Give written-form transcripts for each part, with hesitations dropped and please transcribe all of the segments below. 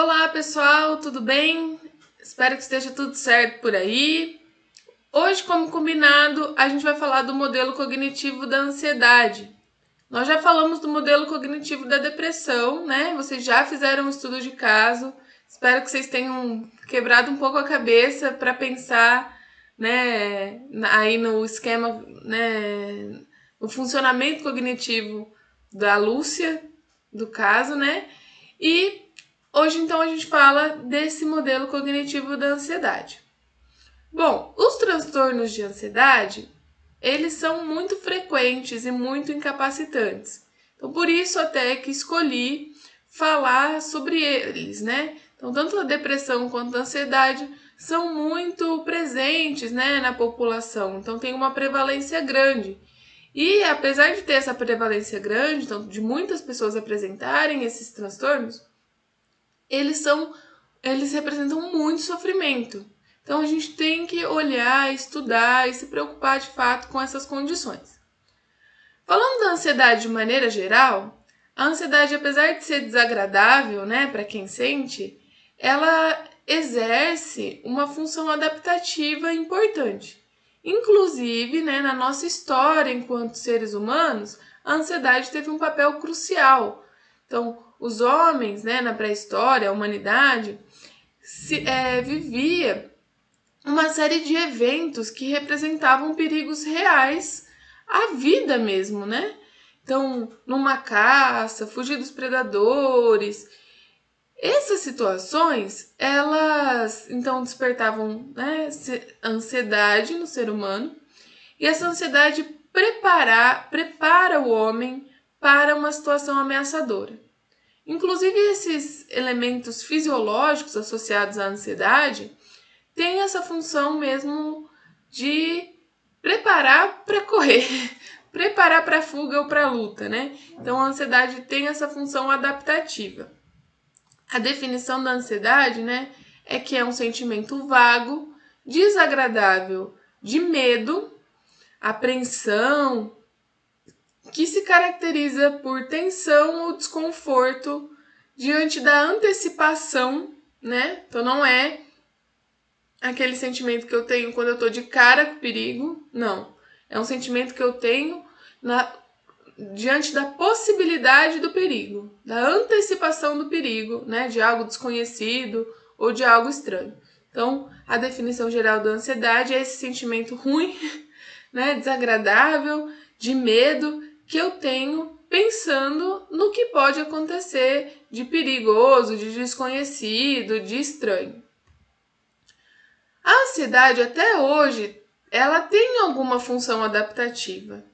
Olá pessoal, tudo bem? Espero que esteja tudo certo por aí. Hoje, como combinado, a gente vai falar do modelo cognitivo da ansiedade. Nós já falamos do modelo cognitivo da depressão, né? Vocês já fizeram um estudo de caso. Espero que vocês tenham quebrado um pouco a cabeça para pensar, né, aí no esquema, né, no funcionamento cognitivo da Lúcia, do caso, né? E hoje, então, a gente fala desse modelo cognitivo da ansiedade. Bom, os transtornos de ansiedade, eles são muito frequentes e muito incapacitantes. Então, por isso até que escolhi falar sobre eles, né? Então, tanto a depressão quanto a ansiedade são muito presentes, né, na população. Então, tem uma prevalência grande. E apesar de ter essa prevalência grande, então, de muitas pessoas apresentarem esses transtornos, eles representam muito sofrimento. Então a gente tem que olhar, estudar e se preocupar de fato com essas condições. Falando da ansiedade de maneira geral, a ansiedade, apesar de ser desagradável, né, para quem sente, ela exerce uma função adaptativa importante. Inclusive, né, na nossa história enquanto seres humanos, a ansiedade teve um papel crucial. Então, os homens, né, na pré-história, a humanidade, vivia uma série de eventos que representavam perigos reais à vida mesmo, né? Então, numa caça, fugir dos predadores. Essas situações, elas então despertavam, né, ansiedade no ser humano, e essa ansiedade prepara o homem para uma situação ameaçadora. Inclusive, esses elementos fisiológicos associados à ansiedade têm essa função mesmo de preparar para correr, preparar para a fuga ou para a luta, né? Então, a ansiedade tem essa função adaptativa. A definição da ansiedade, né, é que é um sentimento vago, desagradável, de medo, apreensão, que se caracteriza por tensão ou desconforto diante da antecipação, né? Então não é aquele sentimento que eu tenho quando eu tô de cara com o perigo, não. É um sentimento que eu tenho diante da possibilidade do perigo, da antecipação do perigo, né? De algo desconhecido ou de algo estranho. Então, a definição geral da ansiedade é esse sentimento ruim, né? Desagradável, de medo, que eu tenho pensando no que pode acontecer de perigoso, de desconhecido, de estranho. A ansiedade, até hoje, ela tem alguma função adaptativa.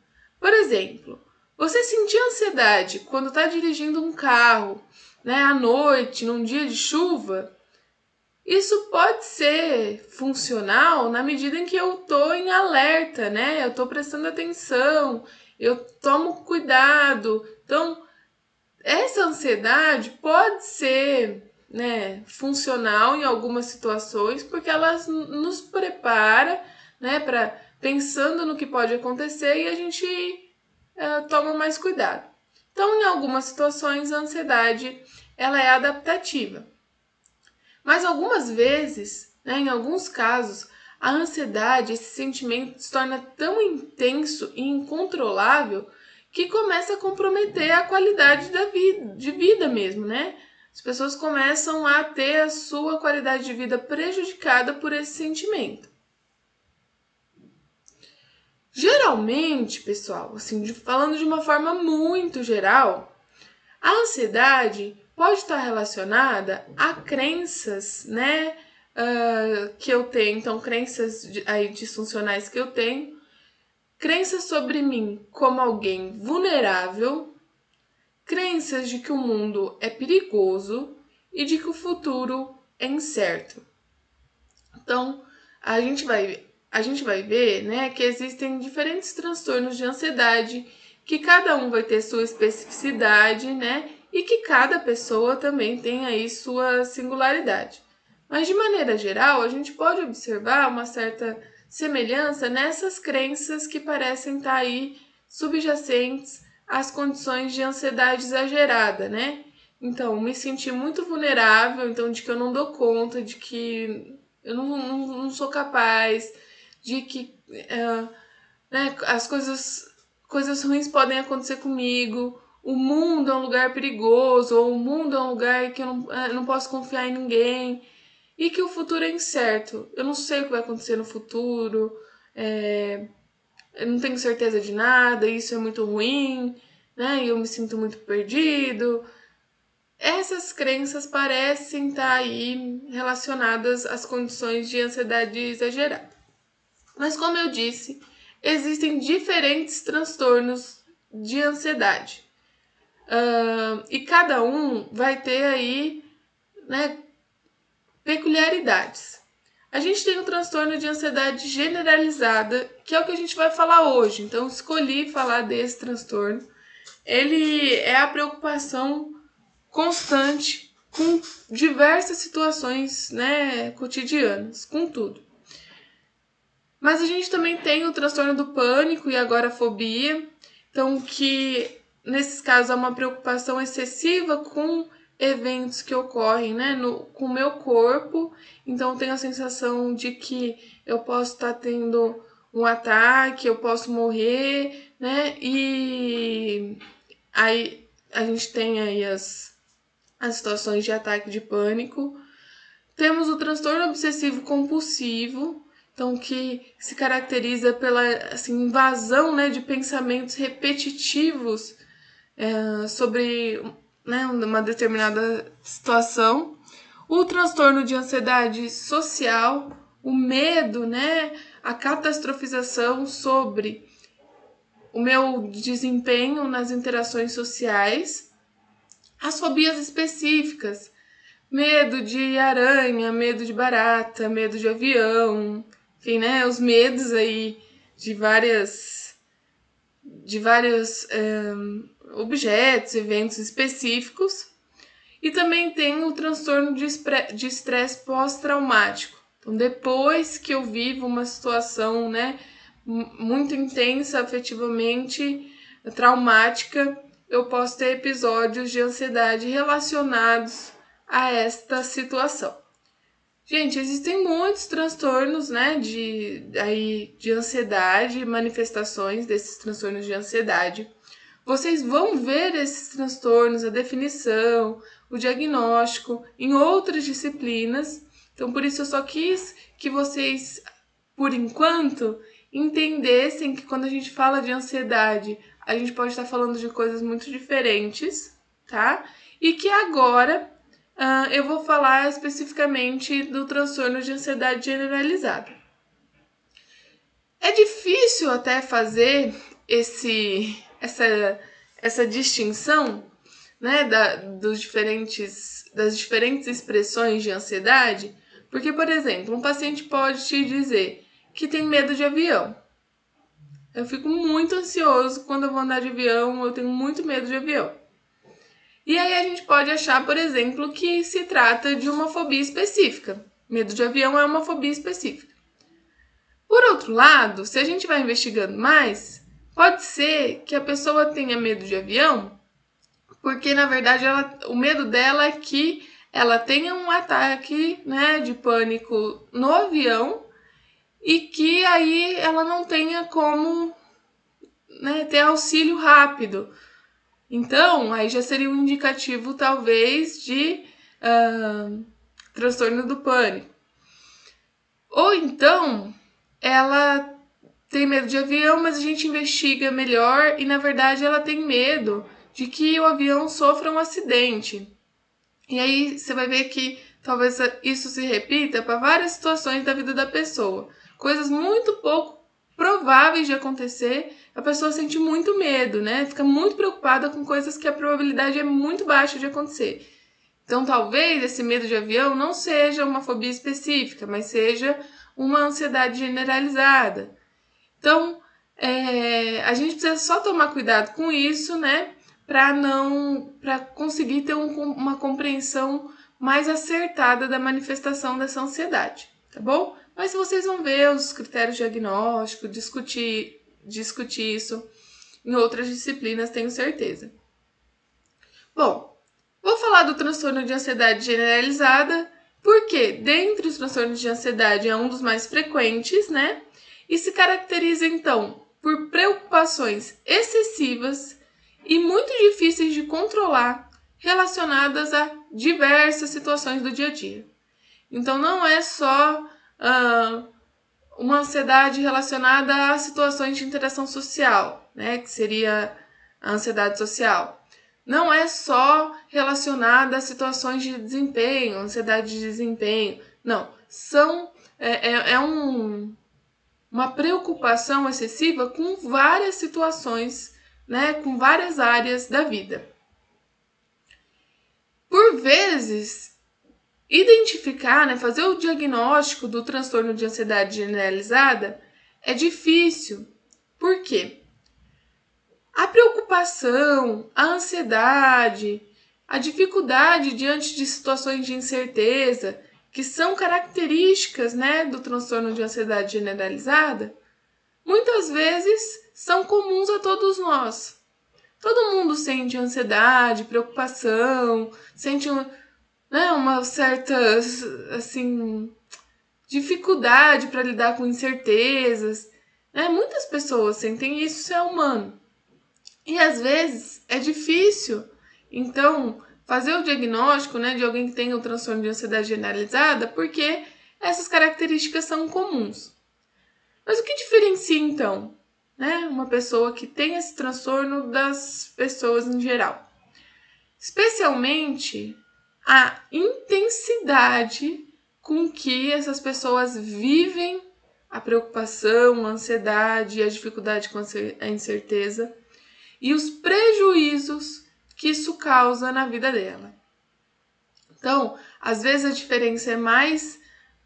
Por exemplo, você sentir ansiedade quando está dirigindo um carro, né, à noite, num dia de chuva, isso pode ser funcional na medida em que eu estou em alerta, né? Eu estou prestando atenção, eu tomo cuidado. Então, essa ansiedade pode ser, né, funcional em algumas situações, porque ela nos prepara, né, para pensando no que pode acontecer e a gente toma mais cuidado. Então, em algumas situações, a ansiedade ela é adaptativa. Mas algumas vezes, né, em alguns casos, a ansiedade, esse sentimento se torna tão intenso e incontrolável que começa a comprometer a qualidade de vida mesmo, né? As pessoas começam a ter a sua qualidade de vida prejudicada por esse sentimento. Geralmente, pessoal, assim, falando de uma forma muito geral, a ansiedade pode estar relacionada a crenças, né, que eu tenho. Então, crenças aí disfuncionais que eu tenho, crenças sobre mim como alguém vulnerável, crenças de que o mundo é perigoso e de que o futuro é incerto. Então, a gente vai ver, né, que existem diferentes transtornos de ansiedade, que cada um vai ter sua especificidade, né, e que cada pessoa também tem aí sua singularidade. Mas de maneira geral, a gente pode observar uma certa semelhança nessas crenças que parecem estar aí subjacentes às condições de ansiedade exagerada, né? Então, me senti muito vulnerável, então, de que eu não dou conta, de que eu não sou capaz, de que né, as coisas ruins podem acontecer comigo, o mundo é um lugar perigoso, ou o mundo é um lugar que eu não posso confiar em ninguém, e que o futuro é incerto. Eu não sei o que vai acontecer no futuro, é, eu não tenho certeza de nada, isso é muito ruim, né? E eu me sinto muito perdido. Essas crenças parecem estar aí relacionadas às condições de ansiedade exagerada. Mas, como eu disse, existem diferentes transtornos de ansiedade. E cada um vai ter aí, né, peculiaridades. A gente tem o transtorno de ansiedade generalizada, que é o que a gente vai falar hoje. Então, escolhi falar desse transtorno. Ele é a preocupação constante com diversas situações, né, cotidianas, com tudo. Mas a gente também tem o transtorno do pânico e agorafobia, então que nesses casos há uma preocupação excessiva com eventos que ocorrem, né, com o meu corpo. Então eu tenho a sensação de que eu posso estar tendo um ataque, eu posso morrer, né? E aí a gente tem aí as situações de ataque de pânico. Temos o transtorno obsessivo compulsivo, então que se caracteriza pela assim, invasão, né, de pensamentos repetitivos sobre, né, uma determinada situação. O transtorno de ansiedade social, o medo, né, a catastrofização sobre o meu desempenho nas interações sociais. As fobias específicas, medo de aranha, medo de barata, medo de avião, enfim, né? Os medos aí de vários objetos, eventos específicos. E também tem o transtorno de estresse pós-traumático. Então, depois que eu vivo uma situação, né, muito intensa afetivamente, traumática, eu posso ter episódios de ansiedade relacionados a esta situação. Gente, existem muitos transtornos, né, de ansiedade, manifestações desses transtornos de ansiedade. Vocês vão ver esses transtornos, a definição, o diagnóstico em outras disciplinas. Então, por isso eu só quis que vocês, por enquanto, entendessem que quando a gente fala de ansiedade, a gente pode estar falando de coisas muito diferentes, tá? E que agora eu vou falar especificamente do transtorno de ansiedade generalizada. É difícil até fazer essa distinção, né, das diferentes expressões de ansiedade, porque, por exemplo, um paciente pode te dizer que tem medo de avião. Eu fico muito ansioso quando eu vou andar de avião, eu tenho muito medo de avião. E aí a gente pode achar, por exemplo, que se trata de uma fobia específica. Medo de avião é uma fobia específica. Por outro lado, se a gente vai investigando mais, pode ser que a pessoa tenha medo de avião, porque na verdade o medo dela é que ela tenha um ataque, né, de pânico no avião e que aí ela não tenha como, né, ter auxílio rápido. Então, aí já seria um indicativo, talvez, de transtorno do pânico. Ou então, ela tem medo de avião, mas a gente investiga melhor e, na verdade, ela tem medo de que o avião sofra um acidente. E aí você vai ver que talvez isso se repita para várias situações da vida da pessoa. Coisas muito pouco prováveis de acontecer, a pessoa sente muito medo, né? Fica muito preocupada com coisas que a probabilidade é muito baixa de acontecer. Então, talvez esse medo de avião não seja uma fobia específica, mas seja uma ansiedade generalizada. Então, a gente precisa só tomar cuidado com isso, né? Para conseguir ter uma compreensão mais acertada da manifestação dessa ansiedade, tá bom? Mas vocês vão ver os critérios diagnósticos, discutir isso em outras disciplinas, tenho certeza. Bom, Vou falar do transtorno de ansiedade generalizada, porque dentre os transtornos de ansiedade é um dos mais frequentes, né? E se caracteriza então por preocupações excessivas e muito difíceis de controlar, relacionadas a diversas situações do dia a dia. Então não é só uma ansiedade relacionada a situações de interação social, né? Que seria a ansiedade social. Não é só relacionada a situações de desempenho, ansiedade de desempenho. Não, uma preocupação excessiva com várias situações, né, com várias áreas da vida. Por vezes, identificar, né, fazer o diagnóstico do transtorno de ansiedade generalizada é difícil. Por quê? A preocupação, a ansiedade, a dificuldade diante de situações de incerteza, que são características, né, do transtorno de ansiedade generalizada, muitas vezes são comuns a todos nós. Todo mundo sente ansiedade, preocupação, sente uma certa assim, dificuldade para lidar com incertezas. Né? Muitas pessoas sentem isso, isso é humano. E às vezes é difícil, então, fazer o diagnóstico, né, de alguém que tem o transtorno de ansiedade generalizada, porque essas características são comuns. Mas o que diferencia, então, né, uma pessoa que tem esse transtorno das pessoas em geral? Especialmente a intensidade com que essas pessoas vivem a preocupação, a ansiedade e a dificuldade com a incerteza e os prejuízos que isso causa na vida dela. Então, às vezes a diferença é mais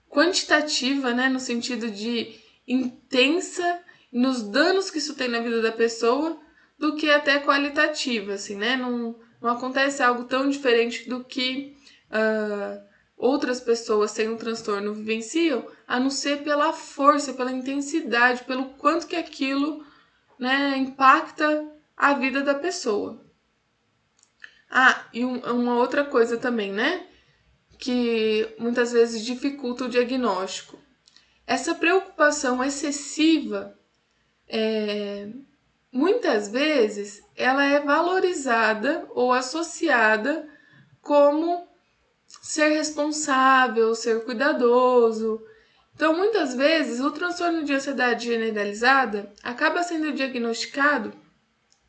quantitativa, né, no sentido de intensa nos danos que isso tem na vida da pessoa, do que até qualitativa, assim, né? Não acontece algo tão diferente do que outras pessoas sem um transtorno vivenciam, a não ser pela força, pela intensidade, pelo quanto que aquilo, né, impacta a vida da pessoa. E uma outra coisa também, né? Que muitas vezes dificulta o diagnóstico. Essa preocupação excessiva, muitas vezes, ela é valorizada ou associada como ser responsável, ser cuidadoso. Então, muitas vezes, o transtorno de ansiedade generalizada acaba sendo diagnosticado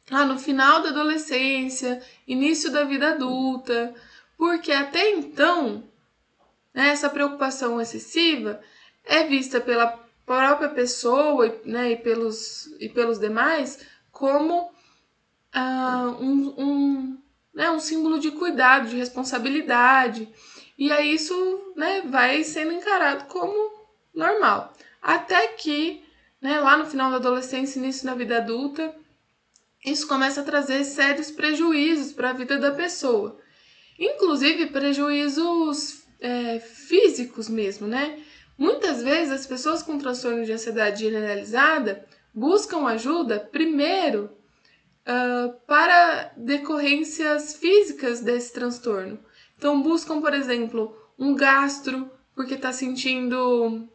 no final da adolescência, início da vida adulta, porque até então, né, essa preocupação excessiva é vista pela própria pessoa, né, e pelos demais como um símbolo de cuidado, de responsabilidade. E aí isso, né, vai sendo encarado como normal. Até que, né, lá no final da adolescência, início da vida adulta, isso começa a trazer sérios prejuízos para a vida da pessoa. Inclusive prejuízos físicos mesmo, né? Muitas vezes as pessoas com transtorno de ansiedade generalizada buscam ajuda primeiro para decorrências físicas desse transtorno. Então buscam, por exemplo, um gastro, porque está sentindo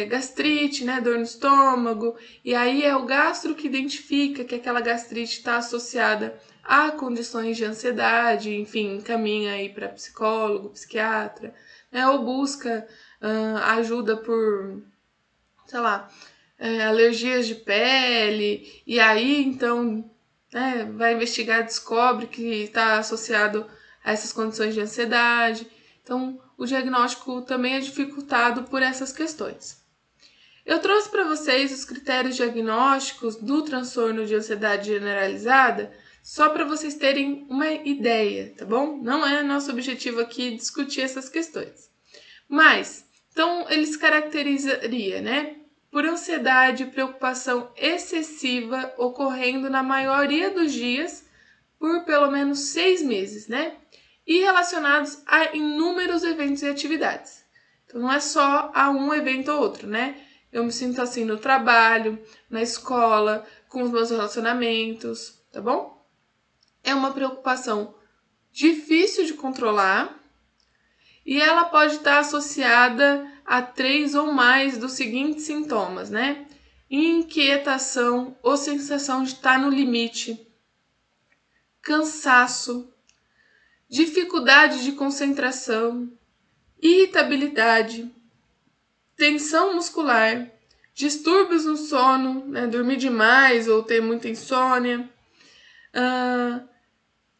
gastrite, né, dor no estômago, e aí é o gastro que identifica que aquela gastrite está associada a condições de ansiedade, enfim, encaminha aí para psicólogo, psiquiatra, né, ou busca ajuda por, sei lá, alergias de pele, e aí então vai investigar, descobre que está associado a essas condições de ansiedade. Então, o diagnóstico também é dificultado por essas questões. Eu trouxe para vocês os critérios diagnósticos do transtorno de ansiedade generalizada, só para vocês terem uma ideia, tá bom? Não é nosso objetivo aqui discutir essas questões. Mas, então, ele se caracterizaria, né, por ansiedade e preocupação excessiva ocorrendo na maioria dos dias por pelo menos 6 meses, né? E relacionados a inúmeros eventos e atividades. Então, não é só a um evento ou outro, né? Eu me sinto assim no trabalho, na escola, com os meus relacionamentos, tá bom? É uma preocupação difícil de controlar e ela pode estar associada a 3 ou mais dos seguintes sintomas, né? Inquietação ou sensação de estar no limite, cansaço, dificuldade de concentração, irritabilidade, tensão muscular, distúrbios no sono, né? Dormir demais ou ter muita insônia.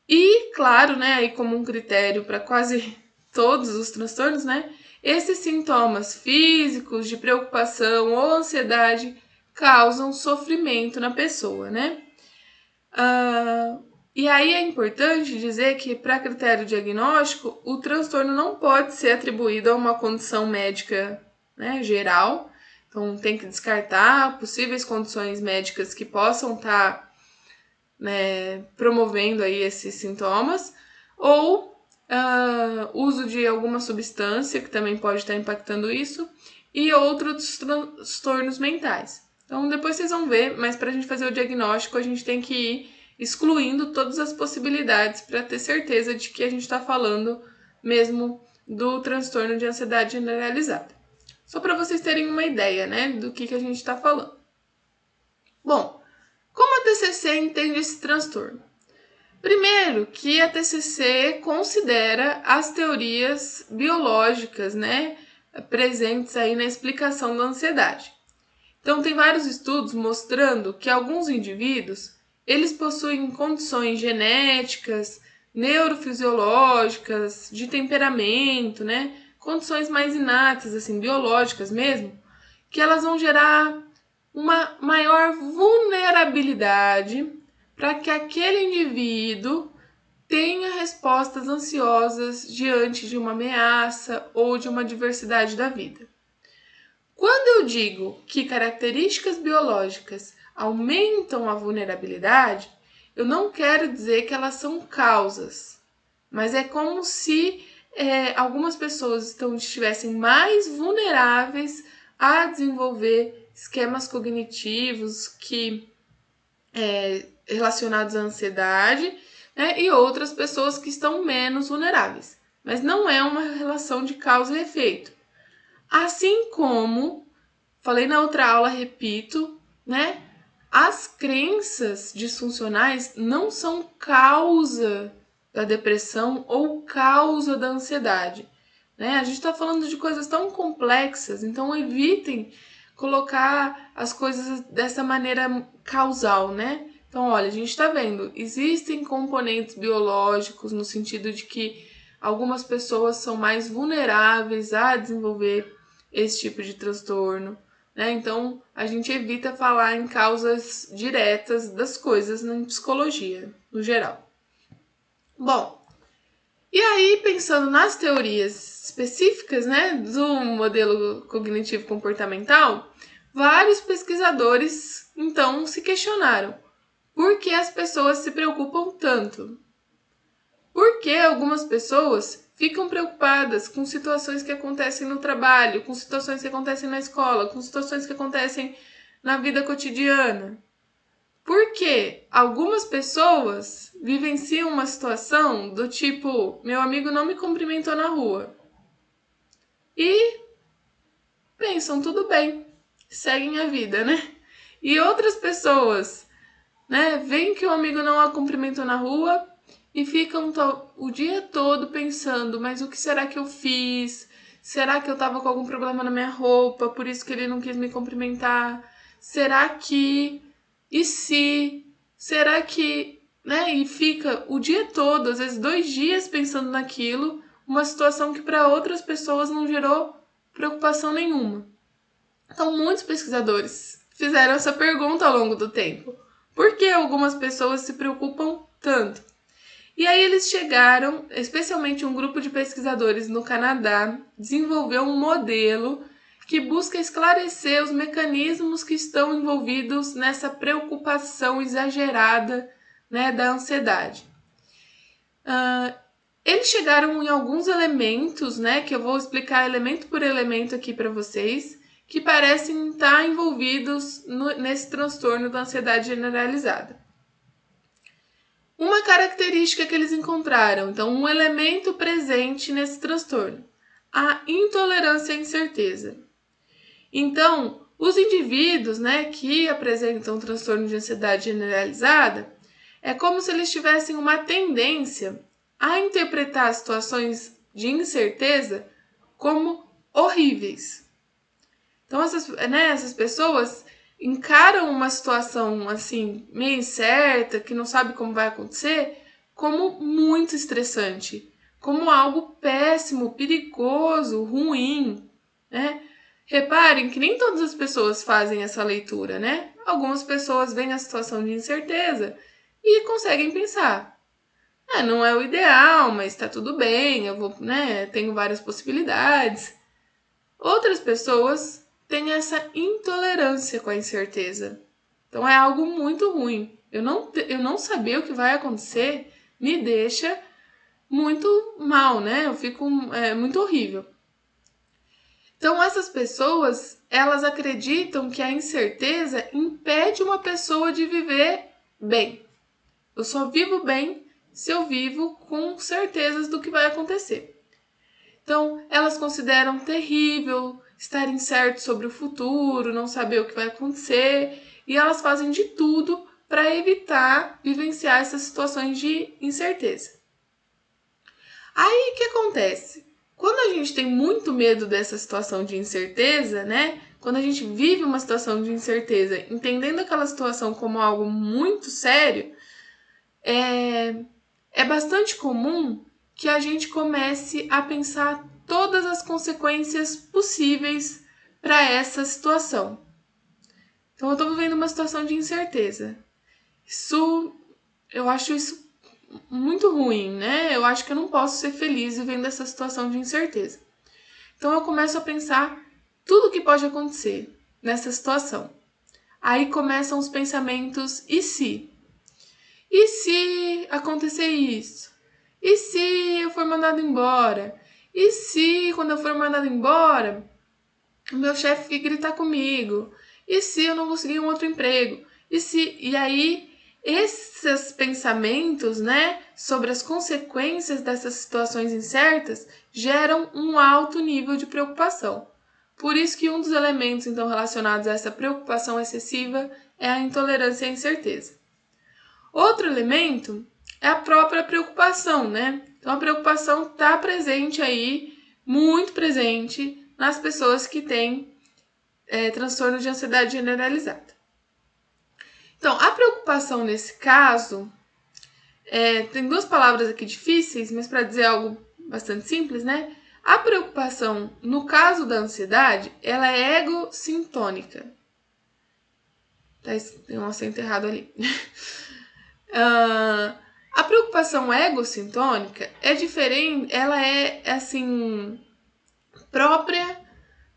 E, claro, né, aí como um critério para quase todos os transtornos, né, esses sintomas físicos de preocupação ou ansiedade causam sofrimento na pessoa, né? E aí é importante dizer que, para critério diagnóstico, o transtorno não pode ser atribuído a uma condição médica, né, geral. Então, tem que descartar possíveis condições médicas que possam estar, né, promovendo aí esses sintomas, ou uso de alguma substância que também pode estar impactando isso, e outros transtornos mentais. Então, depois vocês vão ver, mas para a gente fazer o diagnóstico, a gente tem que ir excluindo todas as possibilidades para ter certeza de que a gente está falando mesmo do transtorno de ansiedade generalizada. Só para vocês terem uma ideia, né, do que a gente está falando. Bom, como a TCC entende esse transtorno? Primeiro, que a TCC considera as teorias biológicas, né, presentes aí na explicação da ansiedade. Então, tem vários estudos mostrando que alguns indivíduos, eles possuem condições genéticas, neurofisiológicas, de temperamento, né, condições mais inatas, assim, biológicas mesmo, que elas vão gerar uma maior vulnerabilidade para que aquele indivíduo tenha respostas ansiosas diante de uma ameaça ou de uma adversidade da vida. Quando eu digo que características biológicas aumentam a vulnerabilidade, eu não quero dizer que elas são causas, mas é como se algumas pessoas estivessem mais vulneráveis a desenvolver esquemas cognitivos relacionados à ansiedade, né, e outras pessoas que estão menos vulneráveis. Mas não é uma relação de causa e efeito. Assim como, falei na outra aula, repito, né, as crenças disfuncionais não são causa da depressão ou causa da ansiedade. Né? A gente está falando de coisas tão complexas, então evitem colocar as coisas dessa maneira causal, né? Então, olha, a gente está vendo, existem componentes biológicos no sentido de que algumas pessoas são mais vulneráveis a desenvolver esse tipo de transtorno, né? Então, a gente evita falar em causas diretas das coisas na psicologia, no geral. Bom, e aí, pensando nas teorias específicas, né, do modelo cognitivo comportamental, vários pesquisadores, então, se questionaram por que as pessoas se preocupam tanto? Por que algumas pessoas ficam preocupadas com situações que acontecem no trabalho, com situações que acontecem na escola, com situações que acontecem na vida cotidiana? Porque algumas pessoas vivenciam uma situação do tipo, meu amigo não me cumprimentou na rua. E pensam, tudo bem, seguem a vida, né? E outras pessoas, né, veem que o amigo não a cumprimentou na rua e ficam o dia todo pensando, mas o que será que eu fiz? Será que eu tava com algum problema na minha roupa, por isso que ele não quis me cumprimentar? Será que... E se? Será que... Né? E fica o dia todo, às vezes 2 dias pensando naquilo, uma situação que para outras pessoas não gerou preocupação nenhuma. Então, muitos pesquisadores fizeram essa pergunta ao longo do tempo. Por que algumas pessoas se preocupam tanto? E aí eles chegaram, especialmente um grupo de pesquisadores no Canadá, desenvolveu um modelo que busca esclarecer os mecanismos que estão envolvidos nessa preocupação exagerada, né, da ansiedade. Eles chegaram em alguns elementos, né, que eu vou explicar elemento por elemento aqui para vocês, que parecem estar envolvidos nesse transtorno da ansiedade generalizada. uma característica que eles encontraram, então um elemento presente nesse transtorno, a intolerância à incerteza. Então, os indivíduos, né, que apresentam transtorno de ansiedade generalizada, é como se eles tivessem uma tendência a interpretar situações de incerteza como horríveis. Então, essas pessoas encaram uma situação assim, meio incerta, que não sabe como vai acontecer, como muito estressante, como algo péssimo, perigoso, ruim, né? Reparem que nem todas as pessoas fazem essa leitura, né? Algumas pessoas veem a situação de incerteza e conseguem pensar: não é o ideal, mas tá tudo bem, eu vou, né, tenho várias possibilidades. Outras pessoas têm essa intolerância com a incerteza. Então é algo muito ruim. Eu não saber o que vai acontecer me deixa muito mal, né? Eu fico muito horrível. Então essas pessoas, elas acreditam que a incerteza impede uma pessoa de viver bem. Eu só vivo bem se eu vivo com certezas do que vai acontecer. Então, elas consideram terrível estar incerto sobre o futuro, não saber o que vai acontecer, e elas fazem de tudo para evitar vivenciar essas situações de incerteza. Aí, o que acontece? Quando a gente tem muito medo dessa situação de incerteza, né? Quando a gente vive uma situação de incerteza, entendendo aquela situação como algo muito sério, é bastante comum que a gente comece a pensar todas as consequências possíveis para essa situação. Então, eu estou vivendo uma situação de incerteza. Eu acho isso muito ruim, né? Eu acho que eu não posso ser feliz vivendo essa situação de incerteza. Então, eu começo a pensar tudo o que pode acontecer nessa situação. Aí começam os pensamentos: e se? E se acontecer isso? E se eu for mandado embora? E se, quando eu for mandado embora, o meu chefe gritar comigo? E se eu não conseguir um outro emprego? E aí, esses pensamentos, né, sobre as consequências dessas situações incertas geram um alto nível de preocupação. Por isso que um dos elementos, então, relacionados a essa preocupação excessiva é a intolerância à incerteza. Outro elemento é a própria preocupação, né? Então, a preocupação está presente aí, muito presente, nas pessoas que têm transtorno de ansiedade generalizada. Então, a preocupação nesse caso, tem duas palavras aqui difíceis, mas para dizer algo bastante simples, né? A preocupação, no caso da ansiedade, ela é egocintônica. Tem um acento errado ali. A preocupação egocintônica é diferente, ela é assim própria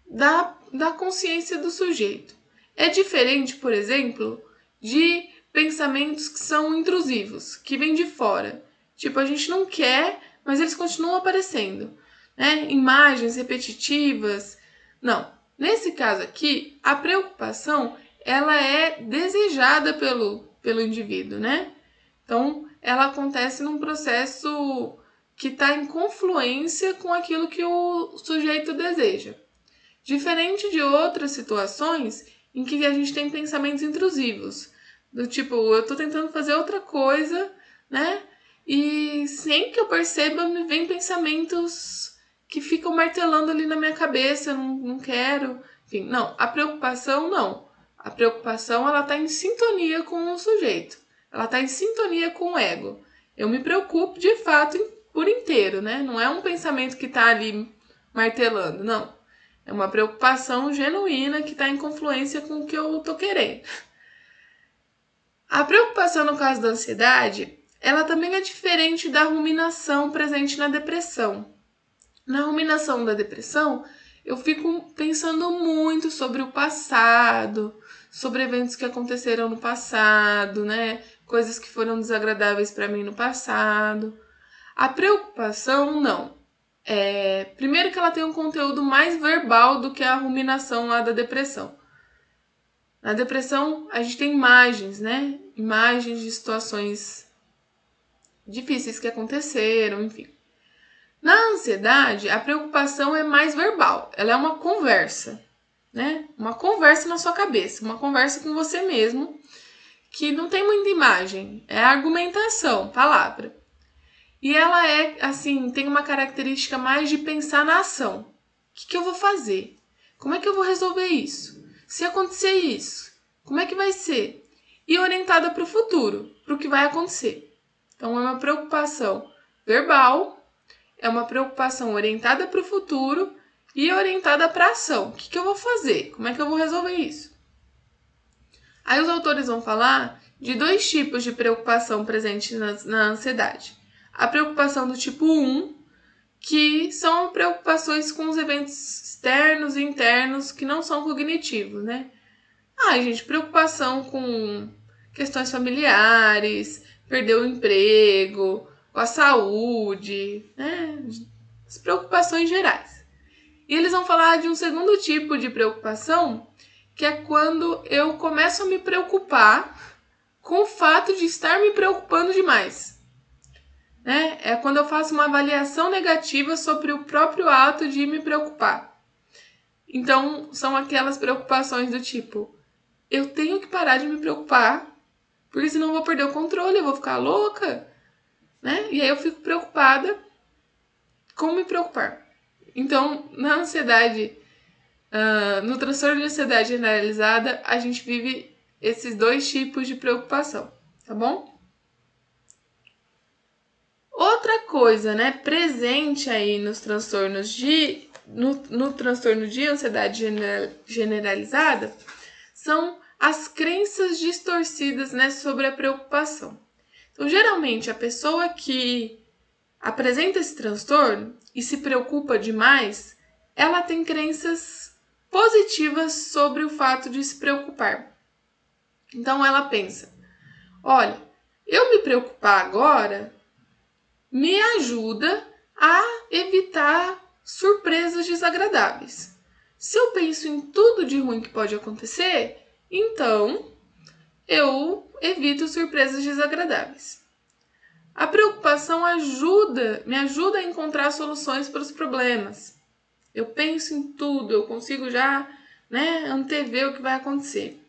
da consciência do sujeito. É diferente, por exemplo, de pensamentos que são intrusivos, que vêm de fora. Tipo, a gente não quer, mas eles continuam aparecendo, né? Imagens repetitivas. Não. Nesse caso aqui, a preocupação, ela é desejada pelo indivíduo, né? Então, ela acontece num processo que está em confluência com aquilo que o sujeito deseja. Diferente de outras situações em que a gente tem pensamentos intrusivos. Do tipo, eu estou tentando fazer outra coisa, né? E sem que eu perceba, me vem pensamentos que ficam martelando ali na minha cabeça, eu não quero. Enfim, não. A preocupação, não. A preocupação, ela está em sintonia com o sujeito. Ela está em sintonia com o ego. Eu me preocupo de fato por inteiro, né? Não é um pensamento que está ali martelando, não. É uma preocupação genuína que está em confluência com o que eu estou querendo. A preocupação no caso da ansiedade, ela também é diferente da ruminação presente na depressão. Na ruminação da depressão, eu fico pensando muito sobre o passado, sobre eventos que aconteceram no passado, né? Coisas que foram desagradáveis para mim no passado. A preocupação, não. Primeiro que ela tem um conteúdo mais verbal do que a ruminação lá da depressão. Na depressão, a gente tem imagens, né? Imagens de situações difíceis que aconteceram, enfim. Na ansiedade, a preocupação é mais verbal, ela é uma conversa, né? Uma conversa na sua cabeça, uma conversa com você mesmo, que não tem muita imagem, é argumentação, palavra. E ela é, assim, tem uma característica mais de pensar na ação. O que eu vou fazer? Como é que eu vou resolver isso? Se acontecer isso, como é que vai ser? E orientada para o futuro, para o que vai acontecer. Então, é uma preocupação verbal, é uma preocupação orientada para o futuro e orientada para a ação. O que eu vou fazer? Como é que eu vou resolver isso? Aí os autores vão falar de 2 tipos de preocupação presentes na ansiedade. A preocupação do tipo 1, que são preocupações com os eventos externos e internos que não são cognitivos, né? Gente, preocupação com questões familiares, perder o emprego, com a saúde, né? As preocupações gerais. E eles vão falar de um segundo tipo de preocupação, que é quando eu começo a me preocupar com o fato de estar me preocupando demais. Né? É quando eu faço uma avaliação negativa sobre o próprio ato de me preocupar. Então, são aquelas preocupações do tipo, eu tenho que parar de me preocupar, porque senão eu vou perder o controle, eu vou ficar louca, né? E aí eu fico preocupada com me preocupar. Então, na ansiedade, no transtorno de ansiedade generalizada, a gente vive esses 2 tipos de preocupação, tá bom? Outra coisa, né, presente aí nos transtornos no transtorno de ansiedade generalizada são as crenças distorcidas, né, sobre a preocupação. Então, geralmente, a pessoa que apresenta esse transtorno e se preocupa demais, ela tem crenças positivas sobre o fato de se preocupar. Então, ela pensa, olha, eu me preocupar agora me ajuda a evitar surpresas desagradáveis. Se eu penso em tudo de ruim que pode acontecer, então eu evito surpresas desagradáveis. A preocupação me ajuda a encontrar soluções para os problemas. Eu penso em tudo, eu consigo já, né, antever o que vai acontecer.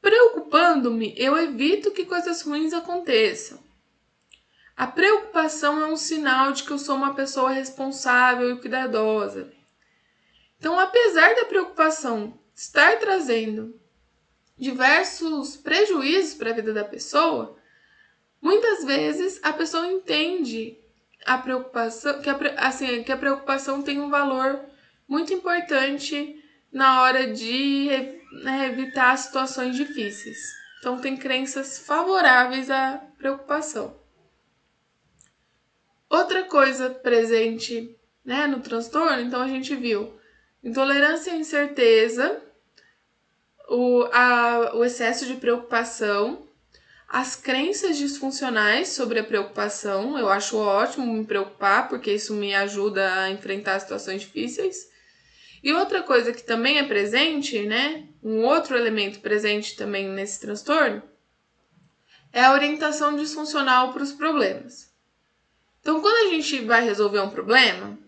Preocupando-me, eu evito que coisas ruins aconteçam. A preocupação é um sinal de que eu sou uma pessoa responsável e cuidadosa. Então, apesar da preocupação estar trazendo diversos prejuízos para a vida da pessoa, muitas vezes a pessoa entende a preocupação, que a preocupação tem um valor muito importante na hora de, né, evitar situações difíceis. Então, tem crenças favoráveis à preocupação. Outra coisa presente, né, no transtorno, então a gente viu intolerância à incerteza, o excesso de preocupação, as crenças disfuncionais sobre a preocupação. Eu acho ótimo me preocupar, porque isso me ajuda a enfrentar situações difíceis. E outra coisa que também é presente, né, um outro elemento presente também nesse transtorno, é a orientação disfuncional para os problemas. Então, quando a gente vai resolver um problema,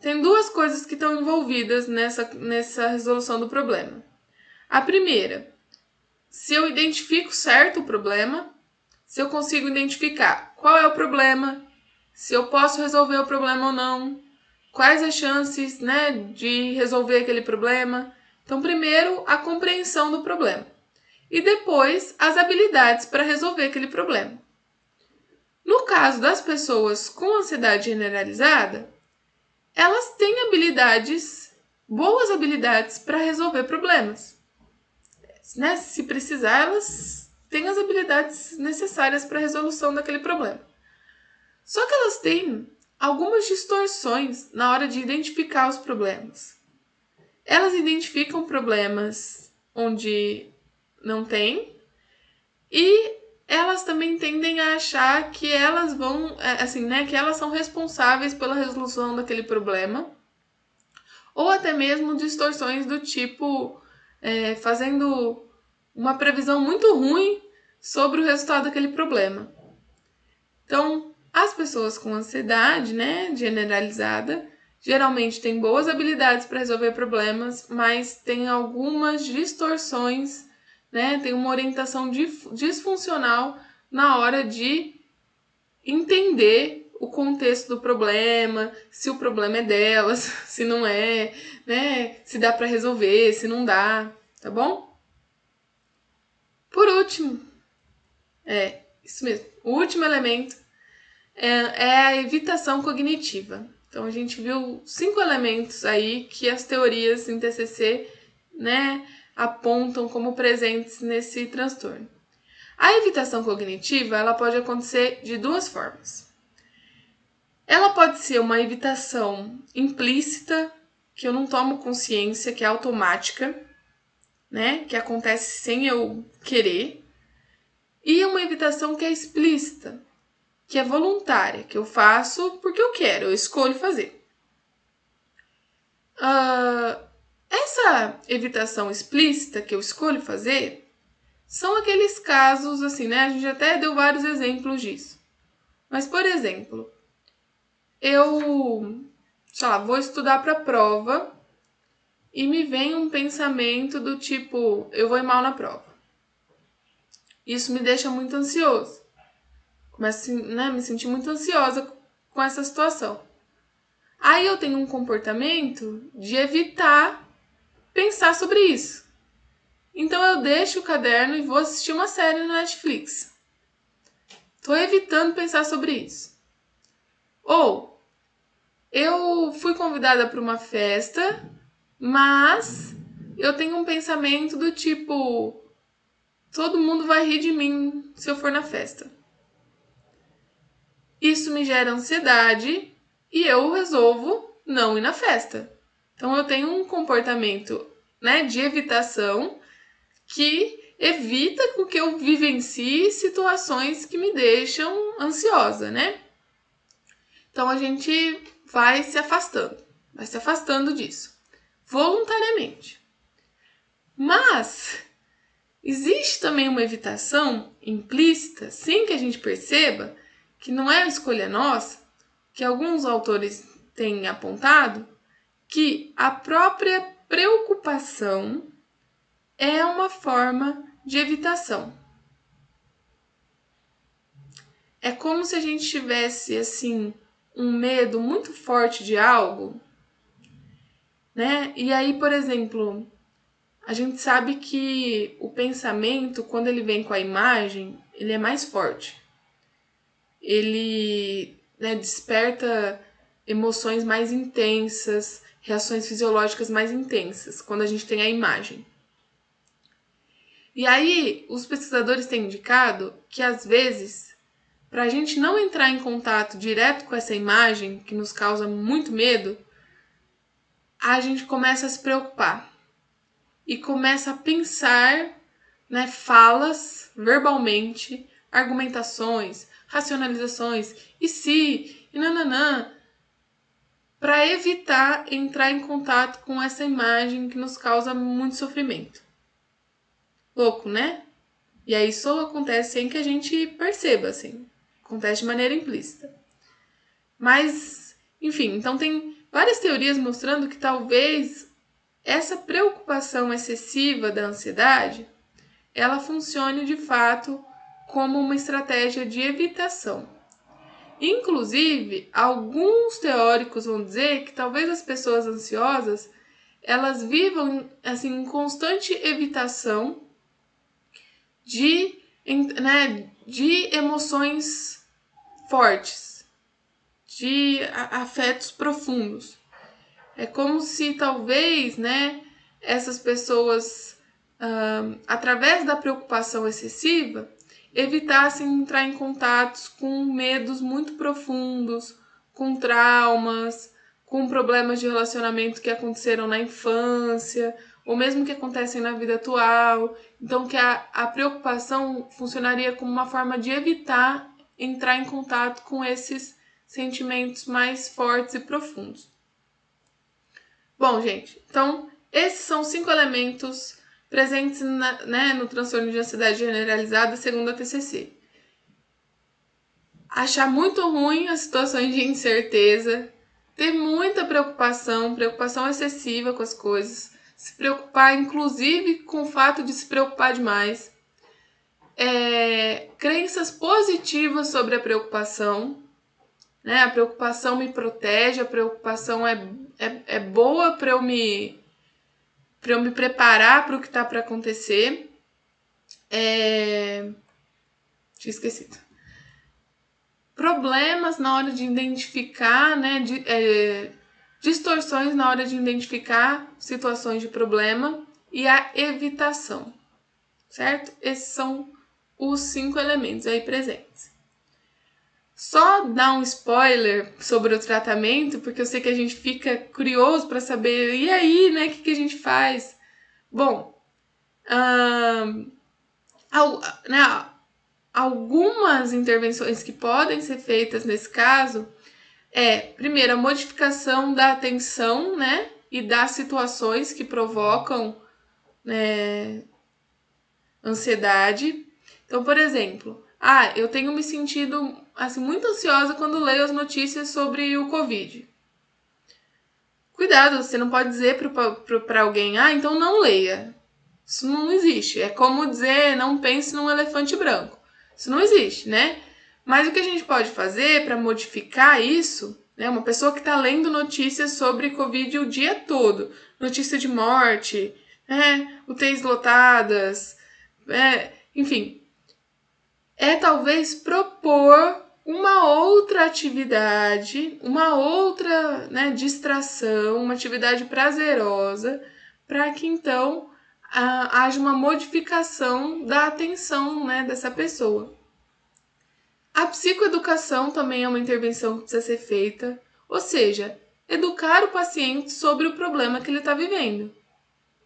tem 2 coisas que estão envolvidas nessa resolução do problema. A primeira, se eu identifico certo o problema, se eu consigo identificar qual é o problema, se eu posso resolver o problema ou não, quais as chances, né, de resolver aquele problema. Então, primeiro, a compreensão do problema. E depois, as habilidades para resolver aquele problema. No caso das pessoas com ansiedade generalizada, elas têm boas habilidades para resolver problemas. Né? Se precisar, elas têm as habilidades necessárias para a resolução daquele problema. Só que elas têm algumas distorções na hora de identificar os problemas. Elas identificam problemas onde não tem e elas também tendem a achar que elas vão, assim, né, que elas são responsáveis pela resolução daquele problema, ou até mesmo distorções do tipo, fazendo uma previsão muito ruim sobre o resultado daquele problema. Então, as pessoas com ansiedade, né, generalizada, geralmente têm boas habilidades para resolver problemas, mas tem algumas distorções, né, tem uma orientação disfuncional na hora de entender o contexto do problema, se o problema é delas, se não é, né, se dá para resolver, se não dá, tá bom? Por último, isso mesmo, o último elemento é a evitação cognitiva. Então a gente viu 5 elementos aí que as teorias em TCC, né, apontam como presentes nesse transtorno. A evitação cognitiva, ela pode acontecer de duas formas. Ela pode ser uma evitação implícita, que eu não tomo consciência, que é automática, né, que acontece sem eu querer, e uma evitação que é explícita, que é voluntária, que eu faço porque eu quero, eu escolho fazer. Essa evitação explícita que eu escolho fazer são aqueles casos, assim, né? A gente até deu vários exemplos disso. Mas, por exemplo, eu, sei lá, vou estudar para a prova e me vem um pensamento do tipo, eu vou ir mal na prova. Isso me deixa muito ansioso. Começo, né, a me sentir muito ansiosa com essa situação. Aí eu tenho um comportamento de evitar pensar sobre isso. Então eu deixo o caderno e vou assistir uma série no Netflix. Tô evitando pensar sobre isso. Ou eu fui convidada para uma festa, mas eu tenho um pensamento do tipo, todo mundo vai rir de mim se eu for na festa. Isso me gera ansiedade e eu resolvo não ir na festa. Então eu tenho um comportamento, né, de evitação que evita que eu vivencie situações que me deixam ansiosa, né? Então a gente vai se afastando disso, voluntariamente. Mas existe também uma evitação implícita, sem que a gente perceba, que não é uma escolha nossa, que alguns autores têm apontado, que a própria preocupação é uma forma de evitação. É como se a gente tivesse, assim, um medo muito forte de algo, né? E aí, por exemplo, a gente sabe que o pensamento, quando ele vem com a imagem, ele é mais forte. Ele, né, desperta emoções mais intensas, reações fisiológicas mais intensas, quando a gente tem a imagem. E aí, os pesquisadores têm indicado que, às vezes, para a gente não entrar em contato direto com essa imagem, que nos causa muito medo, a gente começa a se preocupar e começa a pensar, né, falas verbalmente, argumentações, racionalizações, e se, e nananã, para evitar entrar em contato com essa imagem que nos causa muito sofrimento. Louco, né? E aí isso acontece sem que a gente perceba, assim. Acontece de maneira implícita. Mas, enfim, então tem várias teorias mostrando que talvez essa preocupação excessiva da ansiedade, ela funcione de fato como uma estratégia de evitação. Inclusive, alguns teóricos vão dizer que talvez as pessoas ansiosas, elas vivam assim em constante evitação de emoções fortes, de afetos profundos. É como se talvez, né, essas pessoas, através da preocupação excessiva, evitassem entrar em contatos com medos muito profundos, com traumas, com problemas de relacionamento que aconteceram na infância, ou mesmo que acontecem na vida atual. Então, que a preocupação funcionaria como uma forma de evitar entrar em contato com esses sentimentos mais fortes e profundos. Bom, gente, então esses são 5 elementos presentes no transtorno de ansiedade generalizada segundo a TCC. achar muito ruim as situações de incerteza, ter muita preocupação excessiva com as coisas, se preocupar inclusive com o fato de se preocupar demais, crenças positivas sobre a preocupação, né? A preocupação me protege, a preocupação é boa para eu me preparar para o que está para acontecer. Tinha esquecido. Problemas na hora de identificar, né? Distorções na hora de identificar situações de problema e a evitação, certo? Esses são os 5 elementos aí presentes. Só dar um spoiler sobre o tratamento, porque eu sei que a gente fica curioso para saber, e aí, né, o que a gente faz? Bom, algumas intervenções que podem ser feitas nesse caso primeiro, a modificação da atenção, né, e das situações que provocam, né, ansiedade. Então, por exemplo, eu tenho me sentido assim, muito ansiosa quando leio as notícias sobre o Covid. Cuidado, você não pode dizer para alguém, então não leia. Isso não existe. É como dizer, não pense num elefante branco. Isso não existe, né? Mas o que a gente pode fazer para modificar isso, né? Uma pessoa que está lendo notícias sobre Covid o dia todo, notícia de morte, UTIs lotadas, enfim, talvez propor uma outra atividade, uma outra, né, distração, uma atividade prazerosa, para que então haja uma modificação da atenção, né, dessa pessoa. A psicoeducação também é uma intervenção que precisa ser feita, ou seja, educar o paciente sobre o problema que ele está vivendo.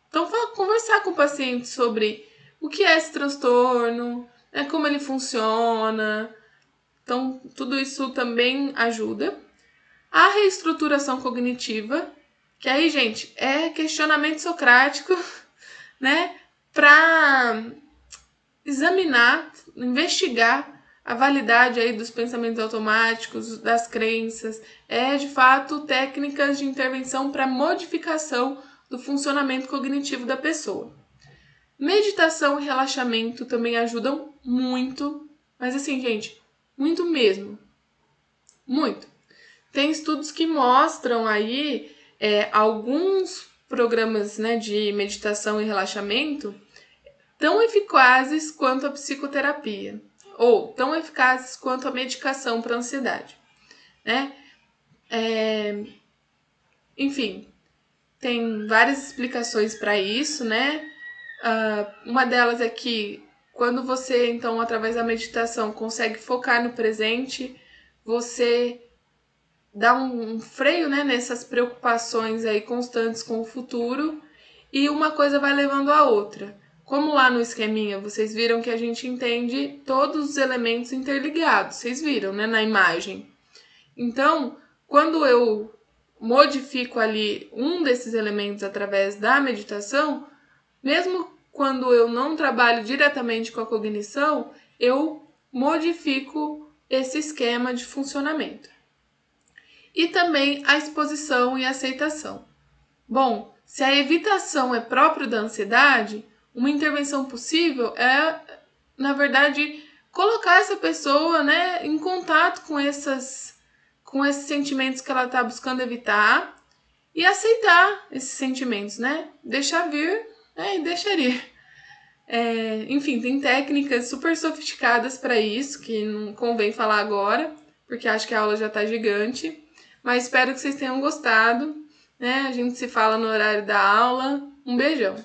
Então, conversar com o paciente sobre o que é esse transtorno, né, como ele funciona. Então, tudo isso também ajuda. A reestruturação cognitiva, que aí, gente, é questionamento socrático, né, para examinar, investigar a validade aí dos pensamentos automáticos, das crenças, de fato técnicas de intervenção para modificação do funcionamento cognitivo da pessoa. Meditação e relaxamento também ajudam muito, mas assim, gente, muito mesmo. Muito. Tem estudos que mostram aí alguns programas, né, de meditação e relaxamento tão eficazes quanto a psicoterapia, ou tão eficazes quanto a medicação para ansiedade, né? Enfim, tem várias explicações para isso, né? Uma delas é que quando você, então, através da meditação, consegue focar no presente, você dá um freio, né, nessas preocupações aí constantes com o futuro, e uma coisa vai levando a outra. Como lá no esqueminha, vocês viram que a gente entende todos os elementos interligados, vocês viram, né, na imagem. Então, quando eu modifico ali um desses elementos através da meditação, mesmo quando eu não trabalho diretamente com a cognição, eu modifico esse esquema de funcionamento. E também a exposição e a aceitação. Bom, se a evitação é próprio da ansiedade, uma intervenção possível é, na verdade, colocar essa pessoa, né, em contato com esses sentimentos que ela está buscando evitar e aceitar esses sentimentos, né? Deixar vir, e deixar ir. Enfim, tem técnicas super sofisticadas para isso, que não convém falar agora, porque acho que a aula já está gigante. Mas espero que vocês tenham gostado, né? A gente se fala no horário da aula. Um beijão!